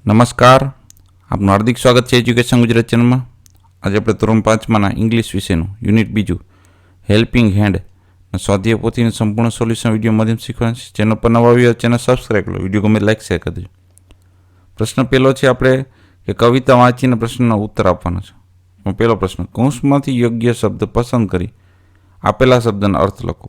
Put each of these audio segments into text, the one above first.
નમસ્કાર, આપનું હાર્દિક સ્વાગત છે એજ્યુકેશન ગુજરાત ચેનલમાં. આજે આપણે ધોરણ 5માના ઇંગ્લિશ વિષયનું યુનિટ 2 હેલ્પિંગ હેન્ડ સ્વાધ્યાય પોથીનું સંપૂર્ણ સોલ્યુશન વિડીયો માધ્યમ શીખવાનું છે. ચેનલ પર નવા આવ્યો ચેનલ સબસ્ક્રાઈબ કરો, વિડીયો ગમે લાઈક શેર કરી દેજો. પ્રશ્ન પહેલો છે આપણે કે કવિતા વાંચીને પ્રશ્નનો ઉત્તર આપવાનો છે. પહેલો પ્રશ્ન, કૌંસમાંથી યોગ્ય શબ્દ પસંદ કરી આપેલા શબ્દનો અર્થ લખો.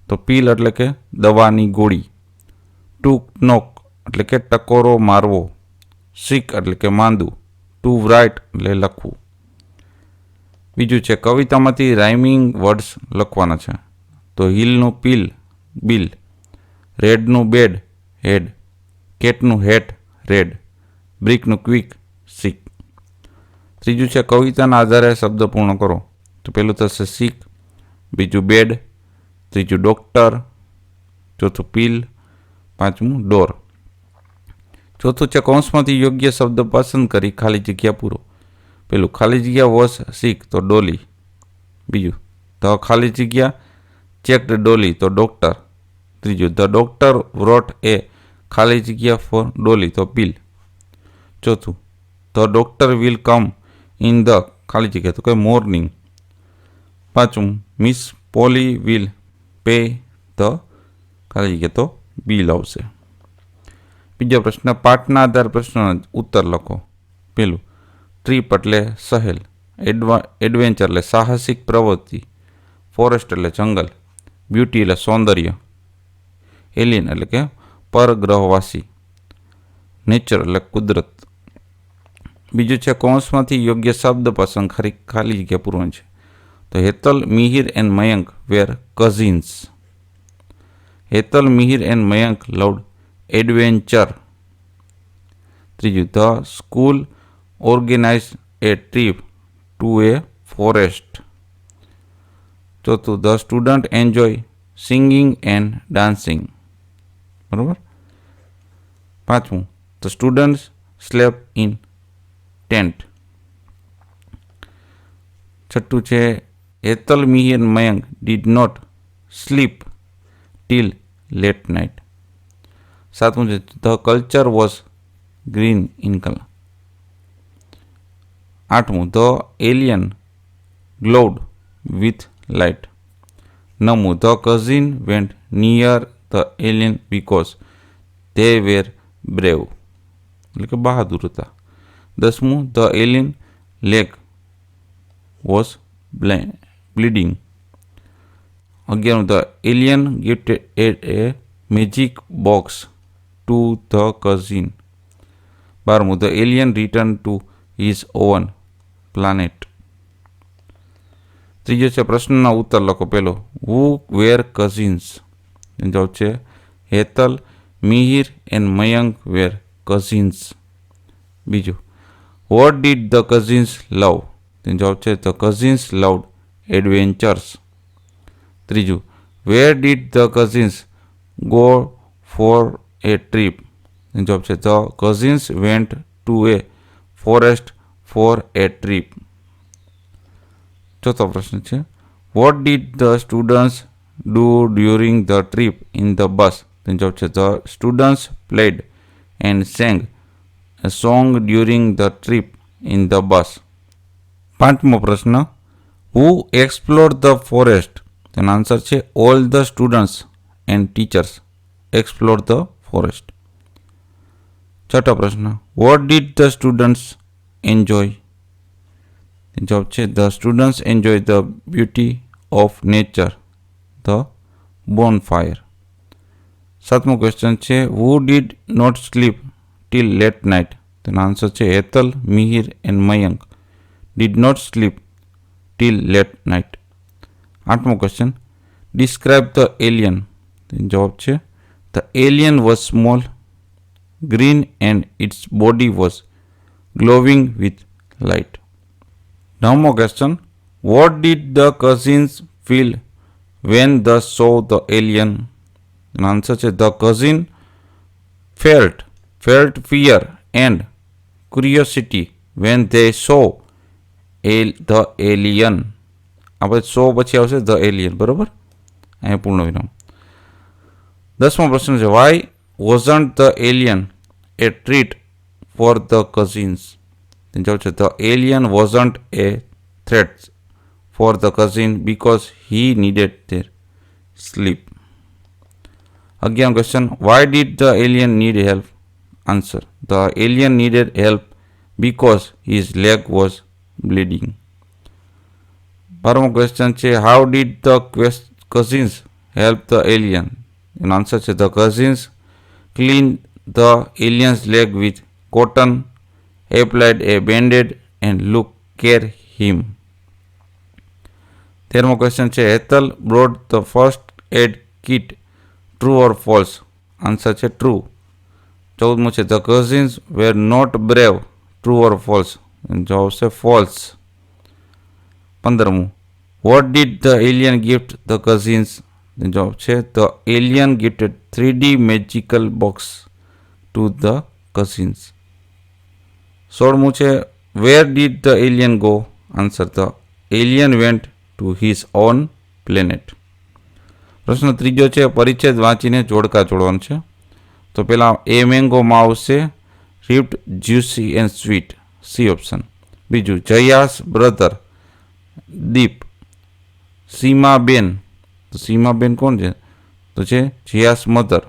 તો પીલ એટલે કે દવાની ગોળી, ટુ નોક એટલે કે ટકોરો મારવો, સિક એટલે કે માંદું, ટુ રાઇટ એટલે લખવું. બીજું છે કવિતામાંથી રાઇમિંગ વર્ડ્સ લખવાના છે. તો હિલનું પીલ બિલ, રેડનું બેડ હેડ, કેટનું હેટ રેડ, બ્રિકનું ક્વિક સિક. ત્રીજું છે કવિતાના આધારે શબ્દ પૂર્ણ કરો. તો પહેલું થશે સિક, બીજું બેડ, ત્રીજું ડોક્ટર, ચોથું પીલ, પાંચમું ડોર. ચોથું છે કૌંસમાંથી યોગ્ય શબ્દ પસંદ કરી ખાલી જગ્યા પૂરો. પેલું ખાલી જગ્યા વોઝ સિક તો ડોલી, બીજું ધ ખાલી જગ્યા ચેકડ ડોલી તો ડોક્ટર, ત્રીજું ધ ડોક્ટર વ્રોટ એ ખાલી જગ્યા ફોર ડોલી તો પીલ, ચોથું the doctor will come in the ખાલી જગ્યા તો કે મોર્નિંગ, પાંચમું Miss Polly will pay the ખાલી જગ્યા તો બિલ આવશે. બીજો પ્રશ્ન, પાઠના આધાર પ્રશ્નનો ઉત્તર લખો. પેલું ટ્રીપ એટલે સહેલ, એડવેન્ચર એટલે સાહસિક પ્રવૃત્તિ, ફોરેસ્ટ એટલે જંગલ, બ્યુટી એટલે સૌંદર્ય, એલિયન એટલે કે પરગ્રહવાસી, નેચર એટલે કુદરત. બીજું છે કૌંસમાંથી યોગ્ય શબ્દ પસંદ ખાલી જગ્યા પૂરવાની છે. તો Hetal, Mihir and Mayank were cousins. Hetal, Mihir and Mayank loved adventure. ત્રીજું the school organise a trip to a forest. ચોથું the student enjoy singing and dancing. બરાબર. પાંચમું the students slept in tent. છઠ્ઠું છે Hetal, Mihir Mayank did not sleep till late night. સાતમું છે the culture was green in colour. આઠમું the alien glowed with light. નવમું the cousin went near the alien because they were brave એટલે કે બહાદુર હતા. દસમું the alien leg was bleeding. 11મું the alien gifted a magic box to the cousin. 12મું the alien return to his own planet. ત્રીજો છે પ્રશ્નના ઉત્તર લખો. પહેલો હુ વેર કઝિન્સ. જવાબ છે Hetal, Mihir and Mayank were cousins. બીજું વોટ ડીડ ધ કઝિન્સ લવ. જવાબ છે ધ કઝિન્સ લવડ એડવેન્ચર્સ. ત્રીજું where did the cousins go for A trip. જવાબ છે the cousins went to a forest four A trip. ચોથો પ્રશ્ન છે what did the students do during the trip in the bus. જવાબ છે the students played and sang a song during the trip in the bus. પાંચમો પ્રશ્ન who explored the forest. તેનો answer છે all the students and teachers explored the forest. છઠ્ઠો પ્રશ્ન what did the students enjoy. જવાબ છે the students enjoy the beauty of nature, the bonfire. સાતમો question છે who did not sleep till late night. તેનો answer છે Hetal, Mihir and Mayank did not sleep till late night. આઠમો question describe the alien. જવાબ છે the alien was small, green and its body was glowing with light. નવમો question what did the cousins feel when they saw the alien. તેનો answer છે the cousin felt fear and curiosity when they saw the alien. આપણે સો પછી આવશે the alien. બરાબર, અહીંયા પૂર્ણ વિરામ. 10મો પ્રશ્ન છે why wasn't the alien a treat for the cousins. જવાબ છે the alien wasn't a threat for the cousin because he needed their sleep. Again question, why did the alien need help? Answer, the alien needed help because his leg was bleeding. 12મો question છે, how did the cousins help the alien? એનો answer છે the cousins cleaned the alien's leg with cotton, applied a band-aid and care him. 13મો question છે, Ethel brought the first aid kit, true or false? Answer છે true. 14મો છે, the cousins were not brave, true or false? જવાબ છે false. 15મું, what did the alien gift the cousins? જવાબ છે the alien gifted 3D magical box to the cousins. 16મું છે, where did the alien go? Answer, the alien went to his own planet. પ્રશ્ન ત્રીજો છે, પરિચ્છેદ વાંચીને જોડકા જોડવાનું છે. તો પેલા એ મેંગોમાં આવશે ripped, juicy and sweet, C option. બીજું, જયાસ બ્રધર દીપ. સીમાબેન, તો સીમાબેન કોણ છે? તો છે જયાસ મધર.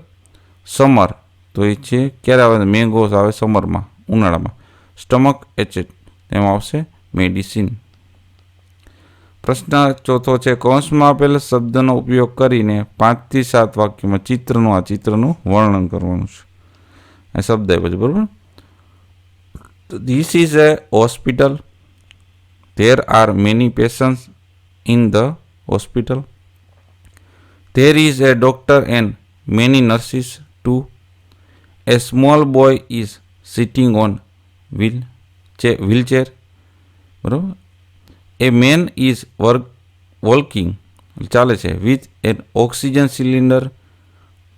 સમર, તો એ છે ક્યારે આવે? મેંગોસ આવે સમરમાં, ઉનાળામાં. સ્ટમક એચેટ, તેમાં આવશે મેડિસિન. પ્રશ્ન ચોથો છે, કૌંસમાં આપેલ શબ્દનો ઉપયોગ કરીને 5 થી 7 વાક્યમાં ચિત્રનું વર્ણન કરવાનું છે. એ શબ્દ આપ્યો છે, બરાબર. તો this is a hospital. There are many patients in the hospital. There is a doctor and many nurses too. A small boy is sitting on wheelchair. બરાબર. એ મેન ઇઝ વોકિંગ, ચાલે છે, with an oxygen cylinder.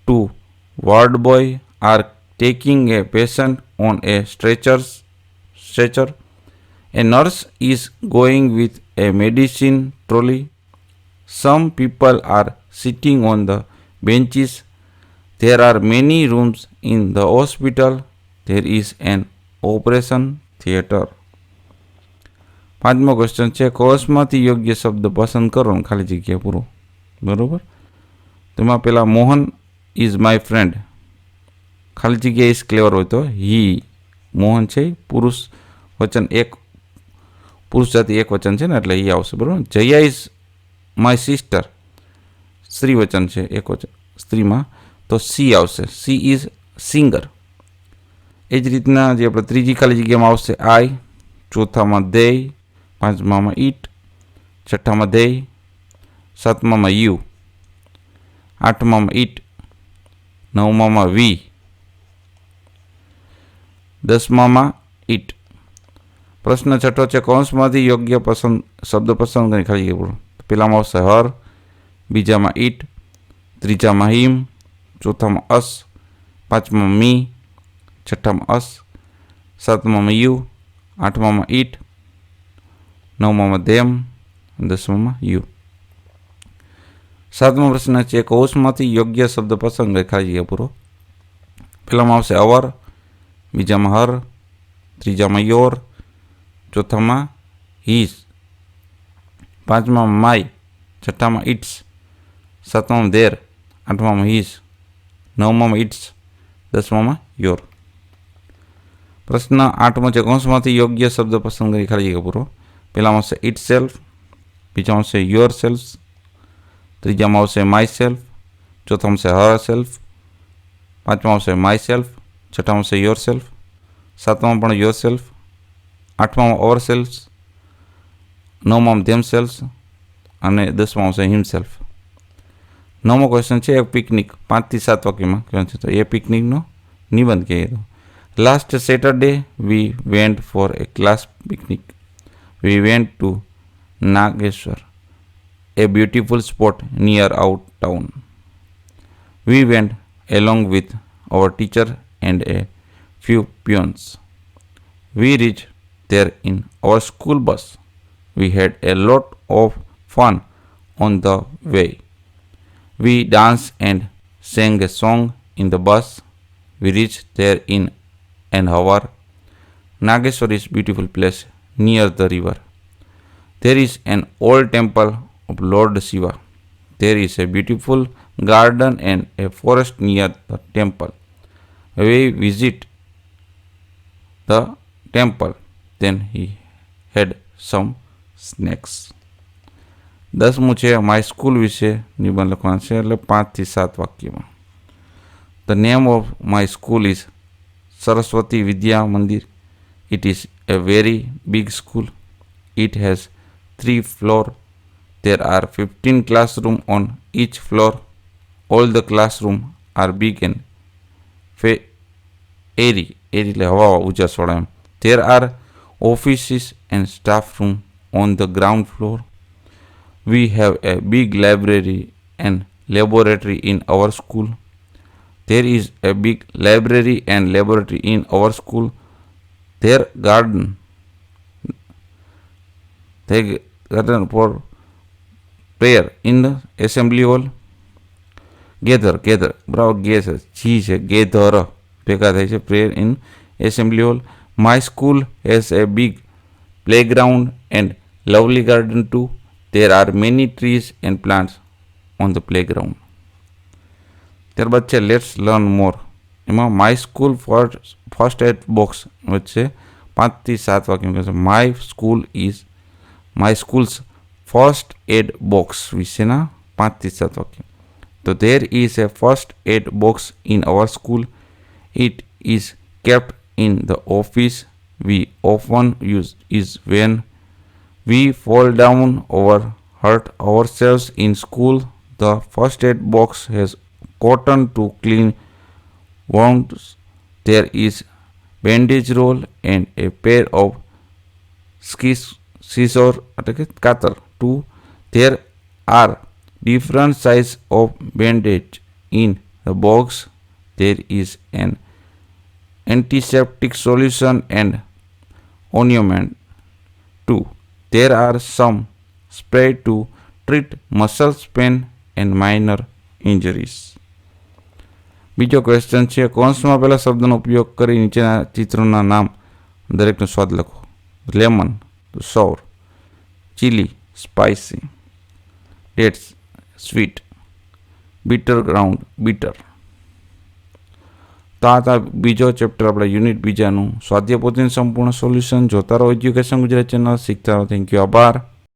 Two ward boy are taking a patient on a stretcher. A nurse is going with a medicine trolley. Some people are sitting on the benches. There are many rooms in the hospital. There is an operation theatre. 5મો question છે, કૌંસમાંથી યોગ્ય શબ્દ પસંદ કરો, ખાલી જગ્યા પૂરો. બરોબર. તેમાં પેલા મોહન ઇઝ માય ફ્રેન્ડ, ખાલી જગ્યા ઇઝ ક્લેવર હોય તો હી. મોહન છે પુરુષ વચન, એક પુરુષ જાતિ એક વચન છે ને, એટલે એ આવશે. બરાબર. જયા ઇઝ માય સિસ્ટર, સ્ત્રી વચન છે, એક વચન સ્ત્રીમાં, તો સી આવશે. She is singer. એ જ રીતના જે આપણે ત્રીજી ખાલી જગ્યામાં આવશે આઈ, ચોથામાં દે, પાંચમામાં ઈટ, છઠ્ઠામાં દે, સાતમામાં યુ, આઠમામાં ઈટ, નવમામાં વી, 10મામાં ઈટ. પ્રશ્ન છઠ્ઠો છે, કૌંસમાંથી યોગ્ય શબ્દ પસંદ કરી ખાલી જગ્યા. પહેલામાં આવશે હર, બીજામાં ઈટ, ત્રીજામાં હિમ, ચોથામાં અસ, પાંચમામાં મી, છઠ્ઠામાં અસ, સાતમામાં યુ, આઠમામાં ઈટ, નવમામાં ધેમ, 10મામાં યુ. 7મો પ્રશ્ન છે, કૌંસમાંથી યોગ્ય શબ્દ પસંદ કરી ખાલી જગ્યા પૂરો. પહેલામાં આવશે અવર, બીજામાં હર, ત્રીજામાં યોર, ચોથામાં હીઝ, પાંચમામાં માય, છઠ્ઠામાં ઇટ્સ, સાતમામાં ધેર, આઠમામાં હીઝ, નવમામાં ઇટ્સ, 10મામાં યોર. પ્રશ્ન 8મો છે, કૌંસમાંથી યોગ્ય શબ્દ પસંદ કરી ખાલી જગ્યા પૂરો. પહેલામાં આવશે ઇટ સેલ્ફ, બીજામાં આવશે યોર સેલ્ફ, ત્રીજામાં આવશે માય સેલ્ફ, ચોથામાં આવશે હર સેલ્ફ, પાંચમાં આવશે માય સેલ્ફ, છઠ્ઠામાં આવશે યોર સેલ્ફ, સાતમામાં પણ યોર સેલ્ફ, આઠમામાં અવર સેલ્ફ, નવમામાં ધેમ સેલ્ફ અને 10માં આવશે હિમ સેલ્ફ. 9મો ક્વેશ્ચન છે, એક પિકનિક 5 થી 7 વાક્યમાં કહેવાનું છે. તો એ પિકનિકનો નિબંધ કહીએ તો, last Saturday we went for A class picnic. We went to Nageshwar, a beautiful spot near our town. We went along with our teacher and a few peons. We reached there in our school bus. We had a lot of fun on the way. We danced and sang a song in the bus. We reached there in an hour. Nageshwar is beautiful place near the river. There is an old temple of Lord Shiva. There is a beautiful garden and a forest near the temple. We visit the temple. Then he had some snacks. 10મું છે my school વિશે નિબંધ લખવાનું છે, એટલે 5 થી 7 વાક્યમાં. The name of my school is Saraswati Vidya Mandir. It is a very big school. It has 3 floors. There are 15 classrooms on each floor. All the classrooms are big and airy. Airy એટલે હવા ઉજાસવાળા એમ. There are offices and staff rooms on the ground floor. We have a big library and laboratory in our school. There is a big library and laboratory in our school. Their garden for prayer in the assembly hall. Gather બરાબર ગે છે, જી છે, gather ભેગા થાય છે, prayer in assembly hall. My school has a big playground and lovely garden too. There are many trees and plants on the playground. ત્યારબાદ છે let's learn મોર. એમાં my school first aid box વચ્ચે 5 થી 7 વાક્ય કહે છે. My schools first aid box વિશેના 5 થી 7 વાક્ય. તો there is a first aid box in our school. It is kept in the office. We often use it when we fall down or hurt ourselves in school. The first aid box has cotton to clean wounds. There is bandage roll and a pair of scissors cutter too. There are different size of bandage in the box. There is an antiseptic solution and ointment too. There are some spray to treat muscle pain and minor injuries. બીજો question છે, કૌંસમાં પહેલા શબ્દનો ઉપયોગ કરી નીચેના ચિત્રોના નામ દરેકનો સ્વાદ લખો. લેમન તો sour, chilli spicy, dates sweet, bitter ground bitter. તો આ બીજો ચેપ્ટર આપણે યુનિટ બીજાનું સ્વાધ્યાય પોથીનું સંપૂર્ણ સોલ્યુશન જોતા રહો એજ્યુકેશન ગુજરાત ચેનલ, શીખતા રહો. થેન્ક યુ, આભાર.